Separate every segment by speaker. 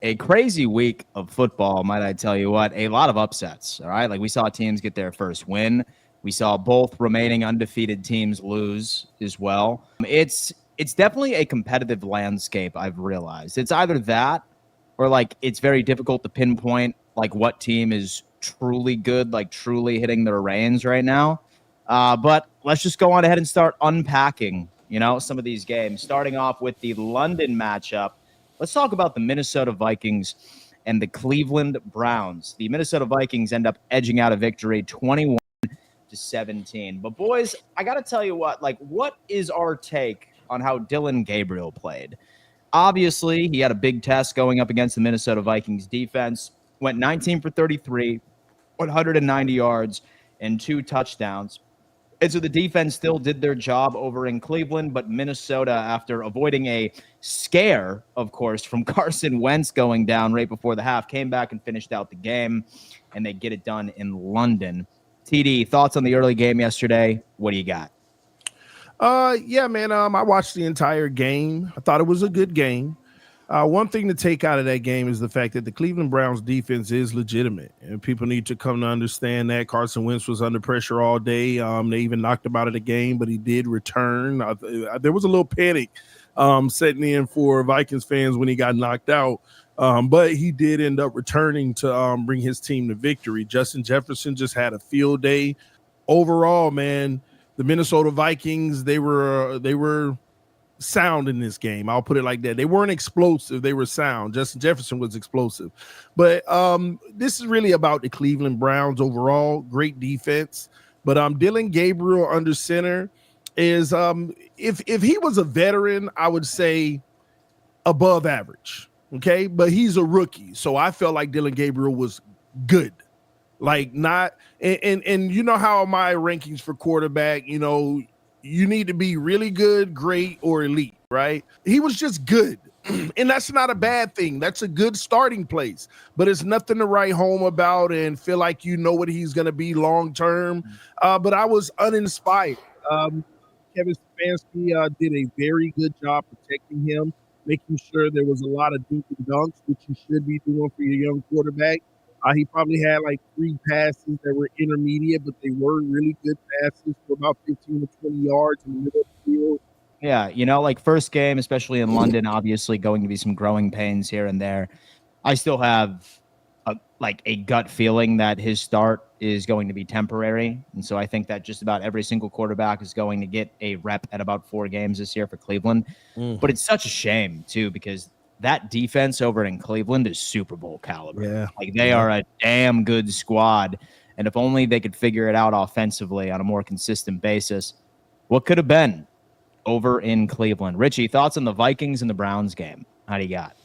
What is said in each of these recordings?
Speaker 1: A crazy week of football, might I tell you what. A lot of upsets, all right? Like, we saw teams get their first win. We saw both remaining undefeated teams lose as well. It's definitely a competitive landscape, I've realized. It's either that or, like, it's very difficult to pinpoint, like, what team is truly good, like, truly hitting their reins right now. But let's just go on ahead and start unpacking, some of these games, starting off with the London matchup. Let's talk about the Minnesota Vikings and the Cleveland Browns. The Minnesota Vikings end up edging out a victory 21-17. But boys, I got to tell you what is our take on how Dillon Gabriel played? Obviously, he had a big test going up against the Minnesota Vikings defense. Went 19 for 33, 190 yards, and 2 touchdowns. And so the defense still did their job over in Cleveland, but Minnesota, after avoiding a scare, of course, from Carson Wentz going down right before the half, came back and finished out the game, and they get it done in London. TD, thoughts on the early game yesterday? What do you got?
Speaker 2: Yeah, man. I watched the entire game. I thought it was a good game. One thing to take out of that game is the fact that the Cleveland Browns defense is legitimate, and people need to come to understand that. Carson Wentz was under pressure all day. They even knocked him out of the game, but he did return. There was a little panic setting in for Vikings fans when he got knocked out, but he did end up returning to bring his team to victory. Justin Jefferson just had a field day. Overall, man, the Minnesota Vikings, they were sound in this game. I'll put it like that. They weren't explosive. They were sound. Justin Jefferson was explosive. But this is really about the Cleveland Browns overall. Great defense. But Dillon Gabriel under center is, if he was a veteran, I would say above average. Okay? But he's a rookie. So I felt like Dillon Gabriel was good. Like not, and you know how my rankings for quarterback, you need to be really good, great, or elite, right? He was just good. And that's not a bad thing. That's a good starting place. But it's nothing to write home about and feel like you know what he's going to be long term. But I was uninspired. Kevin Stefanski did a very good job protecting him, making sure there was a lot of dink and dunks, which you should be doing for your young quarterback. He probably had like 3 passes that were intermediate, but they were really good passes for about 15 to 20 yards in the middle of the field.
Speaker 1: Yeah, like first game, especially in London, obviously going to be some growing pains here and there. I still have a gut feeling that his start is going to be temporary. And so I think that just about every single quarterback is going to get a rep at about 4 games this year for Cleveland. But it's such a shame, too, because that defense over in Cleveland is Super Bowl caliber.
Speaker 2: Yeah.
Speaker 1: Like, they are a damn good squad. And if only they could figure it out offensively on a more consistent basis, what could have been over in Cleveland? Richie, thoughts on the Vikings and the Browns game? How do you got?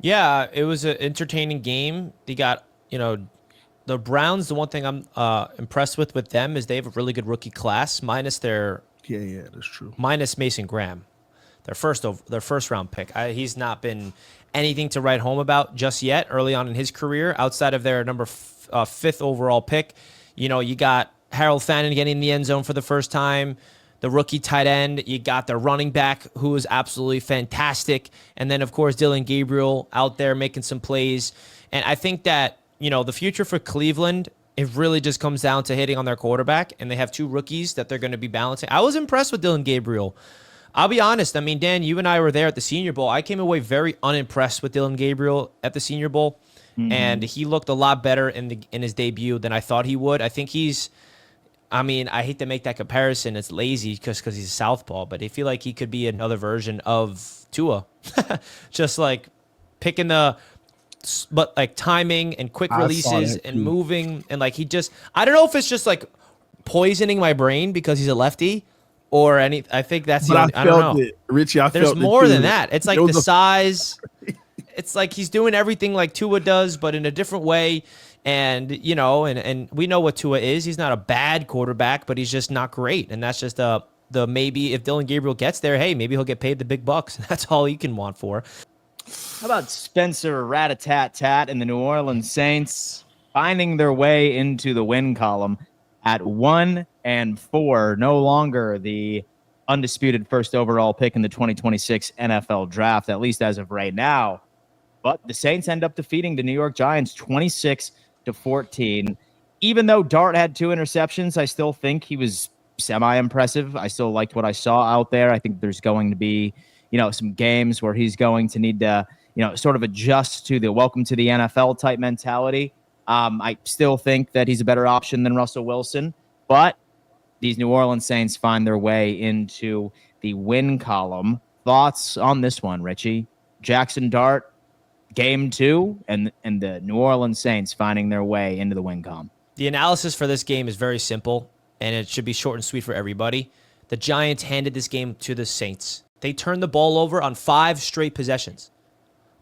Speaker 3: Yeah, it was an entertaining game. They got, the Browns, the one thing I'm impressed with them is they have a really good rookie class, minus their
Speaker 2: that's true.
Speaker 3: Minus Mason Graham. Their first round pick. He's not been anything to write home about just yet early on in his career outside of their number 5th overall pick. You got Harold Fannin getting in the end zone for the first time, the rookie tight end. You got their running back who is absolutely fantastic. And then, of course, Dillon Gabriel out there making some plays. And I think that, the future for Cleveland, it really just comes down to hitting on their quarterback. And they have 2 rookies that they're going to be balancing. I was impressed with Dillon Gabriel. I'll be honest. I mean, Dan, you and I were there at the Senior Bowl. I came away very unimpressed with Dillon Gabriel at the Senior Bowl, and he looked a lot better in his debut than I thought he would. I think I hate to make that comparison. It's lazy because he's a southpaw, but I feel like he could be another version of Tua, just like picking but like timing and quick releases and moving and like I don't know if it's just like poisoning my brain because he's a lefty. Or I think that's the only, I don't know.
Speaker 2: Richie,
Speaker 3: there's more than that. It's like the size. It's like he's doing everything like Tua does, but in a different way. And, and we know what Tua is. He's not a bad quarterback, but he's just not great. And that's just the maybe if Dillon Gabriel gets there, hey, maybe he'll get paid the big bucks. That's all he can want for.
Speaker 1: How about Spencer Rat-a-tat-tat and the New Orleans Saints finding their way into the win column at 1-4, no longer the undisputed first overall pick in the 2026 NFL draft, at least as of right now. But the Saints end up defeating the New York Giants 26-14. Even though Dart had 2 interceptions, I still think he was semi-impressive. I still liked what I saw out there. I think there's going to be, some games where he's going to need to, sort of adjust to the welcome to the NFL type mentality. I still think that he's a better option than Russell Wilson, but these New Orleans Saints find their way into the win column. Thoughts on this one, Richie? Jackson Dart, game 2, and the New Orleans Saints finding their way into the win column.
Speaker 3: The analysis for this game is very simple, and it should be short and sweet for everybody. The Giants handed this game to the Saints. They turned the ball over on 5 straight possessions.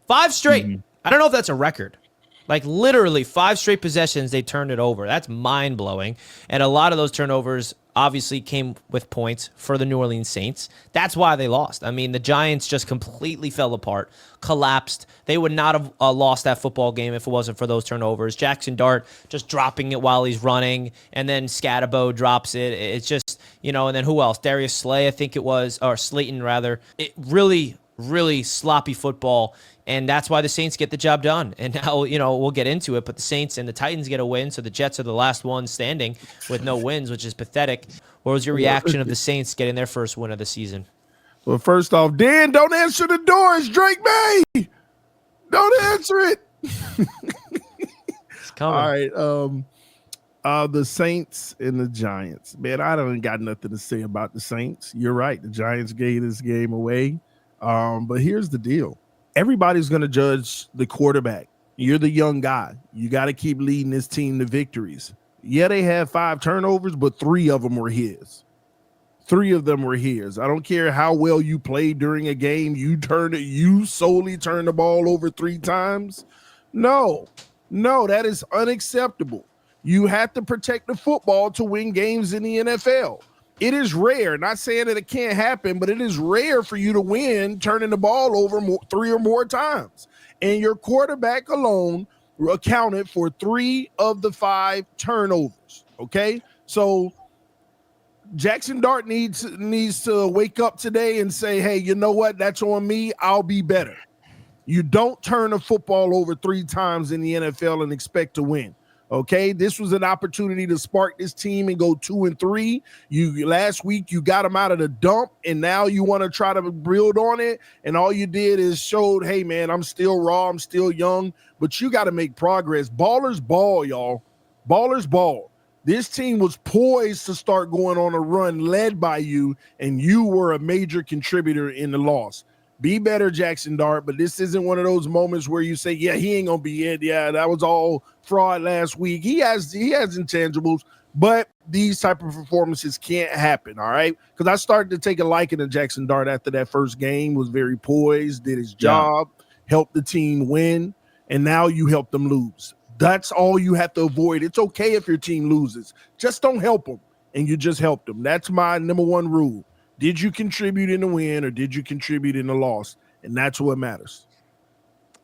Speaker 3: 5 straight. Mm-hmm. I don't know if that's a record. Like literally 5 straight possessions, they turned it over. That's mind-blowing. And a lot of those turnovers obviously came with points for the New Orleans Saints. That's why they lost. I mean, the Giants just completely fell apart, collapsed. They would not have lost that football game if it wasn't for those turnovers. Jackson Dart just dropping it while he's running, and then Scatterbo drops it. It's just, and then who else? Darius Slay, I think it was, or Slayton rather. It really sloppy football. And that's why the Saints get the job done. And now, we'll get into it, but the Saints and the Titans get a win, so the Jets are the last ones standing with no wins, which is pathetic. What was your reaction of the Saints getting their first win of the season?
Speaker 2: Well, first off, Dan, don't answer the door. It's Drake May. Don't answer it.
Speaker 3: It's coming.
Speaker 2: All right. The Saints and the Giants. Man, I don't got nothing to say about the Saints. You're right. The Giants gave this game away. But here's the deal. Everybody's going to judge the quarterback. You're the young guy. You got to keep leading this team to victories. Yeah, they had 5 turnovers, but 3 of them were his. 3 of them were his. I don't care how well you played during a game. You solely turned the ball over 3 times. No, that is unacceptable. You have to protect the football to win games in the NFL. It is rare, not saying that it can't happen, but it is rare for you to win turning the ball over 3 or more times. And your quarterback alone accounted for 3 of the 5 turnovers, okay? So Jackson Dart needs to wake up today and say, hey, you know what? That's on me. I'll be better. You don't turn a football over 3 times in the NFL and expect to win. Okay, this was an opportunity to spark this team and go 2-3. Last week you got them out of the dump, and now you want to try to build on it. And all you did is showed, hey man, I'm still raw, I'm still young, but you got to make progress. Ballers ball, y'all. Ballers ball. This team was poised to start going on a run led by you, and you were a major contributor in the loss. Be better, Jackson Dart, but this isn't one of those moments where you say, yeah, he ain't going to be it. Yeah, that was all fraud last week. He has intangibles, but these type of performances can't happen, all right? Because I started to take a liking to Jackson Dart after that first game, was very poised, did his job, helped the team win, and now you help them lose. That's all you have to avoid. It's okay if your team loses. Just don't help them, and you just help them. That's my number 1 rule. Did you contribute in the win or did you contribute in the loss? And that's what matters.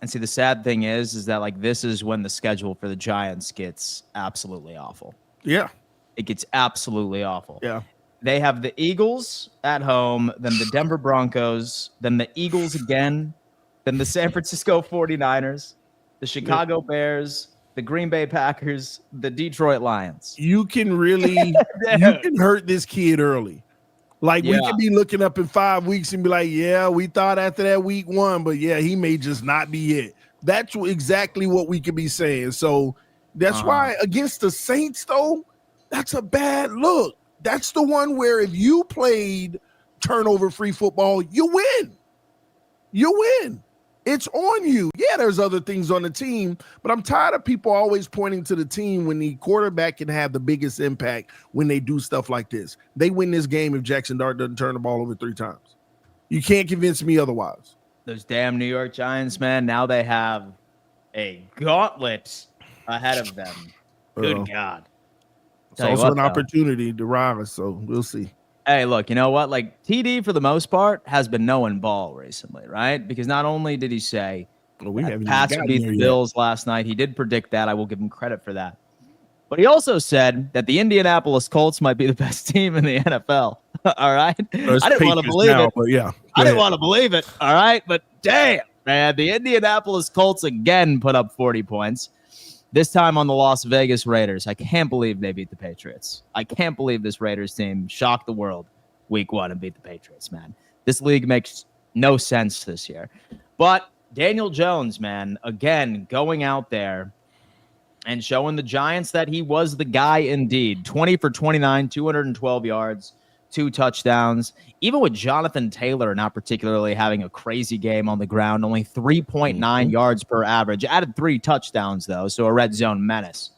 Speaker 1: And see, the sad thing is that like this is when the schedule for the Giants gets absolutely awful.
Speaker 2: Yeah.
Speaker 1: It gets absolutely awful.
Speaker 2: Yeah.
Speaker 1: They have the Eagles at home, then the Denver Broncos, then the Eagles again, then the San Francisco 49ers, the Chicago Bears, the Green Bay Packers, the Detroit Lions.
Speaker 2: You can really you can hurt this kid early. Like, we could be looking up in 5 weeks and be like, yeah, we thought after that week 1, but yeah, he may just not be it. That's exactly what we could be saying. So that's why against the Saints, though, that's a bad look. That's the one where if you played turnover-free football, you win. You win. It's on you. Yeah, there's other things on the team, but I'm tired of people always pointing to the team when the quarterback can have the biggest impact when they do stuff like this. They win this game if Jackson Dart doesn't turn the ball over 3 times. You can't convince me otherwise.
Speaker 1: Those damn New York Giants, man, now they have a gauntlet ahead of them. Good God.
Speaker 2: It's also an opportunity to rise, so we'll see.
Speaker 1: Hey, look, you know what? Like, TD, for the most part, has been knowing ball recently, right? Because not only did he say Pats would beat the Bills last night, he did predict that. I will give him credit for that. But he also said that the Indianapolis Colts might be the best team in the NFL. All right? I didn't want to believe it.
Speaker 2: But yeah.
Speaker 1: I didn't want to believe it. All right? But damn. man. The Indianapolis Colts again put up 40 points. This time on the Las Vegas Raiders. I can't believe they beat the Patriots. I can't believe this Raiders team shocked the world week 1 and beat the Patriots, man. This league makes no sense this year. But Daniel Jones, man, again, going out there and showing the Giants that he was the guy indeed. 20 for 29, 212 yards, 2 touchdowns. Even with Jonathan Taylor not particularly having a crazy game on the ground, only 3.9 yards per average. Added 3 touchdowns, though, so a red zone menace.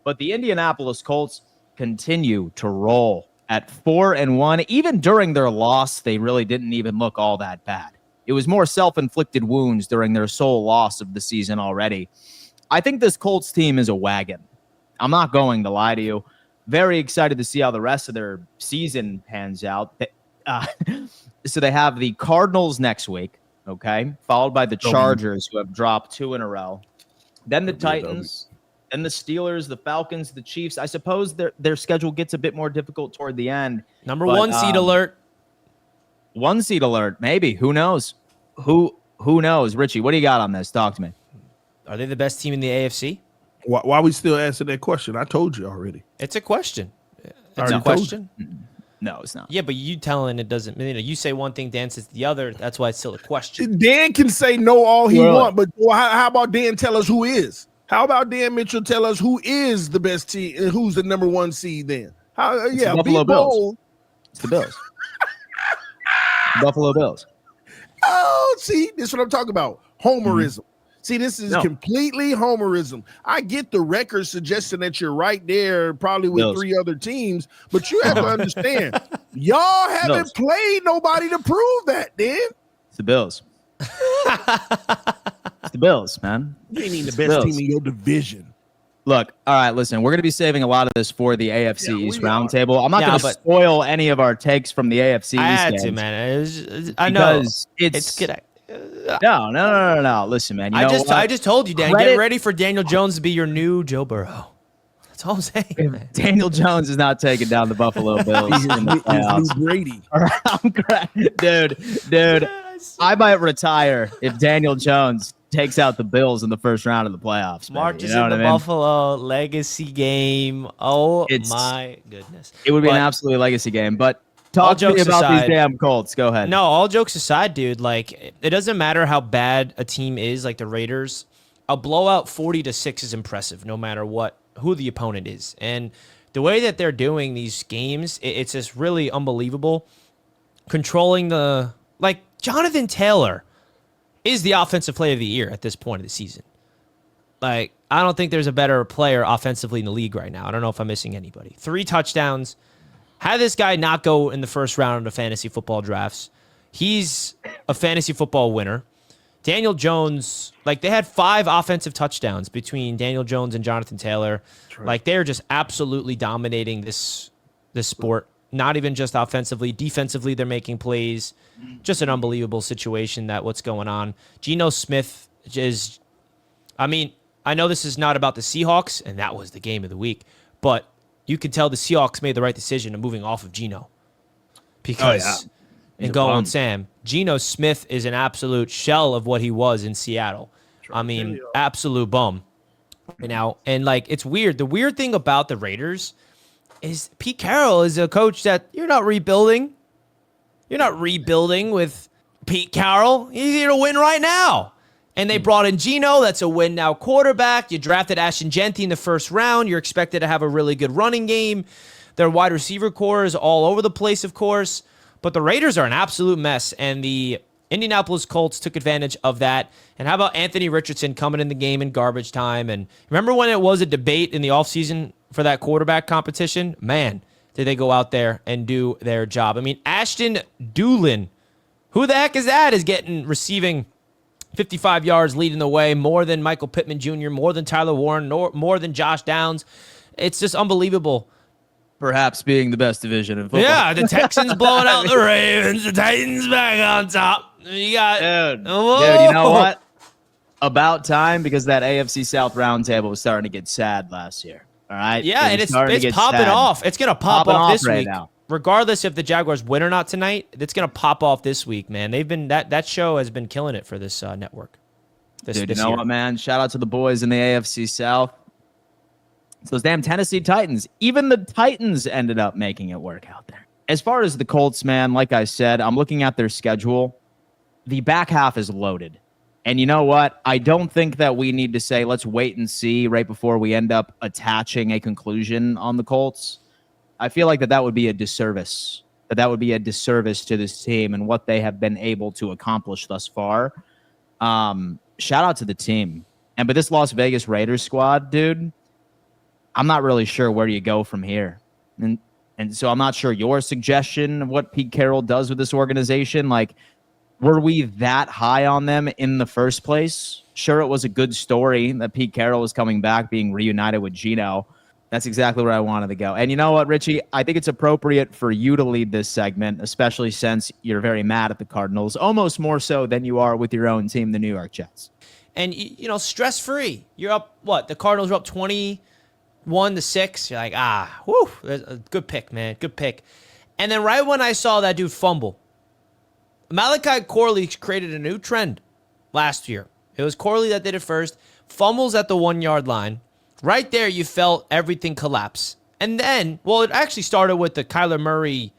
Speaker 1: But the Indianapolis Colts continue to roll at 4-1. Even during their loss, they really didn't even look all that bad. It was more self-inflicted wounds during their sole loss of the season already. I think this Colts team is a wagon. I'm not going to lie to you. Very excited to see how the rest of their season pans out. So they have the Cardinals next week, okay, followed by the Chargers, who have dropped 2 in a row. Then the Titans, then the Steelers, the Falcons, the Chiefs. I suppose their schedule gets a bit more difficult toward the end.
Speaker 3: Number 1 seed alert.
Speaker 1: 1 seed alert, maybe. Who knows? Who knows? Richie, what do you got on this? Talk to me.
Speaker 3: Are they the best team in the AFC?
Speaker 2: Why we still answering that question? I told you already.
Speaker 3: It's a question. It's
Speaker 2: a
Speaker 3: question.
Speaker 1: No, it's not.
Speaker 3: Yeah, but you telling it doesn't mean you say one thing, Dan says the other. That's why it's still a question.
Speaker 2: Dan can say no all he wants, but how about Dan tell us who is? How about Dan Mitchell tell us who is the best team and who's the number 1 seed then?
Speaker 1: It's the Buffalo Bills. It's the Bills. Buffalo Bills.
Speaker 2: Oh, see, this is what I'm talking about. Homerism. See, this is completely homerism. I get the record suggesting that you're right there, probably with
Speaker 1: Bills.
Speaker 2: 3 other teams, but you have to understand, y'all haven't played nobody to prove that, Dan.
Speaker 1: It's the Bills. It's the Bills, man.
Speaker 2: You ain't even the best team in your division.
Speaker 1: Look, all right, listen, we're going to be saving a lot of this for the AFC East Roundtable. I'm not going to spoil any of our takes from the AFC East.
Speaker 3: I had
Speaker 1: games
Speaker 3: to, man. I know.
Speaker 1: It's good. No. Listen, man.
Speaker 3: I just told you, Dan. Get ready for Daniel Jones to be your new Joe Burrow. That's all I'm saying. Man.
Speaker 1: Daniel Jones is not taking down the Buffalo Bills in the playoffs.
Speaker 2: Brady.
Speaker 1: Dude. I might retire if Daniel Jones takes out the Bills in the first round of the playoffs.
Speaker 3: Marches in the Buffalo legacy game. Oh, my goodness.
Speaker 1: It would be an absolute legacy game, but talk to me about these damn Colts. Go ahead.
Speaker 3: No, all jokes aside, dude, like, it doesn't matter how bad a team is, like the Raiders. A blowout 40-6 is impressive, no matter who the opponent is. And the way that they're doing these games, it's just really unbelievable. Controlling Jonathan Taylor is the offensive player of the year at this point of the season. Like, I don't think there's a better player offensively in the league right now. I don't know if I'm missing anybody. 3 touchdowns. Had this guy not go in the first round of the fantasy football drafts, he's a fantasy football winner. Daniel Jones, they had 5 offensive touchdowns between Daniel Jones and Jonathan Taylor. Right. They're just absolutely dominating this sport. Not even just offensively. Defensively, they're making plays. Just an unbelievable situation what's going on. Geno Smith is, I know this is not about the Seahawks, and that was the game of the week, but you can tell the Seahawks made the right decision of moving off of Geno. Because, going Sam, Geno Smith is an absolute shell of what he was in Seattle. Absolute bum right now. And, it's weird. The weird thing about the Raiders is Pete Carroll is a coach that you're not rebuilding. You're not rebuilding with Pete Carroll. He's here to win right now. And they brought in Geno. That's a win now quarterback. You drafted Ashton Genty in the first round. You're expected to have a really good running game. Their wide receiver core is all over the place, of course. But the Raiders are an absolute mess. And the Indianapolis Colts took advantage of that. And how about Anthony Richardson coming in the game in garbage time? And remember when it was a debate in the offseason for that quarterback competition? Man, did they go out there and do their job. Ashton Dillon, who the heck is that, is receiving 55 yards leading the way, more than Michael Pittman Jr., more than Tyler Warren, more than Josh Downs. It's just unbelievable.
Speaker 1: Perhaps being the best division in football.
Speaker 3: Yeah, the Texans blowing out the Ravens, the Titans back on top. You got
Speaker 1: dude, you know what? About time, because that AFC South roundtable was starting to get sad last year. All right.
Speaker 3: Yeah, and it's popping off. It's gonna pop off this week.
Speaker 1: Now.
Speaker 3: regardless if the Jaguars win or not tonight, it's gonna pop off this week, man. They've been that show has been killing it for this network.
Speaker 1: Dude, you know what, man? Shout out to the boys in the AFC South. It's those damn Tennessee Titans. Even the Titans ended up making it work out there. As far as the Colts, man, like I said, I'm looking at their schedule. The back half is loaded. And you know what? I don't think that we need to say, let's wait and see right before we end up attaching a conclusion on the Colts. I feel like that would be a disservice. That would be a disservice to this team and what they have been able to accomplish thus far. Shout out to the team. But this Las Vegas Raiders squad, dude, I'm not really sure where you go from here. And so I'm not sure your suggestion of what Pete Carroll does with this organization. Like, were we that high on them in the first place? Sure, it was a good story that Pete Carroll was coming back, being reunited with Geno. That's exactly where I wanted to go. And you know what, Richie? I think it's appropriate for you to lead this segment, especially since you're very mad at the Cardinals, almost more so than you are with your own team, the New York Jets.
Speaker 3: And, you know, stress-free. You're up, what? The Cardinals are up 21-6. You're like, whew, good pick, man, good pick. And then right when I saw that dude fumble, Malachi Corley created a new trend last year. It was Corley that did it first. Fumbles at the 1-yard line. Right there, you felt everything collapse. And then, well, it actually started with the Kyler Murray.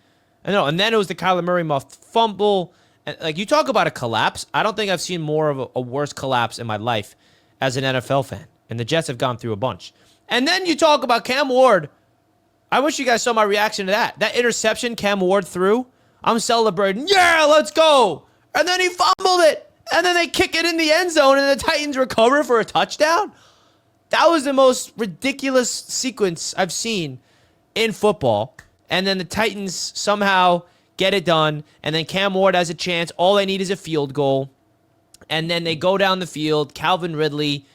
Speaker 3: And then it was the Kyler Murray muffed fumble. And, like, you talk about a collapse. I don't think I've seen more of a worse collapse in my life as an NFL fan. And the Jets have gone through a bunch. And then you talk about Cam Ward. I wish you guys saw my reaction to that. That interception Cam Ward threw. I'm celebrating. Yeah, let's go. And then he fumbled it. And then they kick it in the end zone, and the Titans recover for a touchdown. That was the most ridiculous sequence I've seen in football. And then the Titans somehow get it done. And then Cam Ward has a chance. All they need is a field goal. And then they go down the field. Calvin Ridley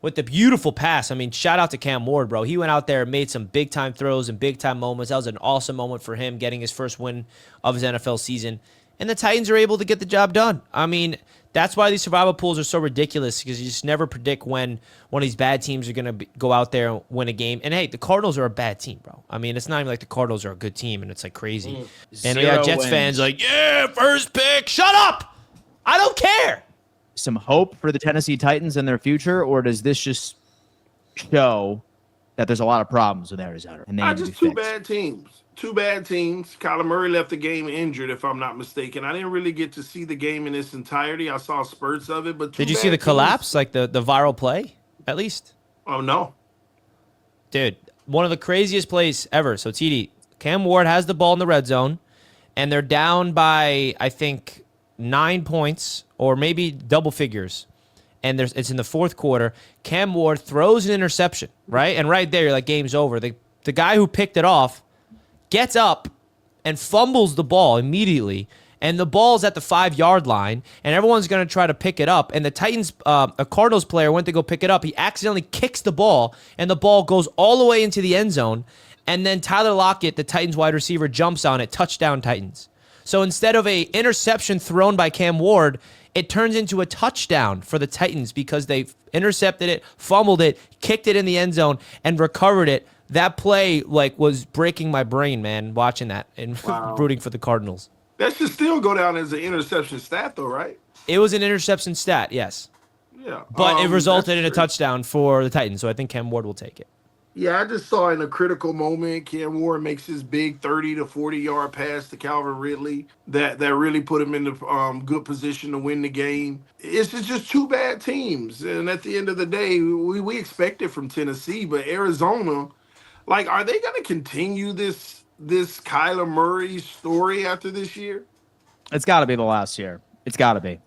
Speaker 3: with the beautiful pass. I mean, shout out to Cam Ward, bro. He went out there and made some big-time throws and big-time moments. That was an awesome moment for him, getting his first win of his NFL season. And the Titans are able to get the job done. I mean, that's why these survival pools are so ridiculous, because you just never predict when one of these bad teams are going to go out there and win a game. And, hey, the Cardinals are a bad team, bro. I mean, it's not even like the Cardinals are a good team, and it's, like, crazy. And we got Jets fans like, yeah, first pick. Shut up. I don't care.
Speaker 1: Some hope for the Tennessee Titans and their future, or does this just show that there's a lot of problems with Arizona? And they
Speaker 2: just two bad teams. Two bad teams. Kyler Murray left the game injured, if I'm not mistaken. I didn't really get to see the game in its entirety. I saw spurts of it, but
Speaker 3: did you see the collapse, like the viral play, at least?
Speaker 2: Oh, no.
Speaker 3: Dude, one of the craziest plays ever. So, TD, Cam Ward has the ball in the red zone, and they're down by, I think, 9 points or maybe double figures. And it's in the fourth quarter. Cam Ward throws an interception, right? And right there, you're like, game's over. The guy who picked it off gets up and fumbles the ball immediately, and the ball's at the 5-yard line, and everyone's going to try to pick it up. And the Titans, a Cardinals player went to go pick it up. He accidentally kicks the ball, and the ball goes all the way into the end zone. And then Tyler Lockett, the Titans wide receiver, jumps on it. Touchdown, Titans. So instead of a interception thrown by Cam Ward, it turns into a touchdown for the Titans because they intercepted it, fumbled it, kicked it in the end zone, and recovered it. That play, like, was breaking my brain, man, watching that and rooting for the Cardinals.
Speaker 2: That should still go down as an interception stat, though, right?
Speaker 3: It was an interception stat, yes.
Speaker 2: Yeah.
Speaker 3: But it resulted in a touchdown for the Titans, so I think Cam Ward will take it.
Speaker 2: Yeah, I just saw in a critical moment, Cam Ward makes his big 30 to 40-yard pass to Calvin Ridley that really put him in the good position to win the game. It's just two bad teams. And at the end of the day, we expect it from Tennessee, but Arizona, like, are they going to continue this Kyler Murray story after this year?
Speaker 1: It's got to be the last year. It's got to be.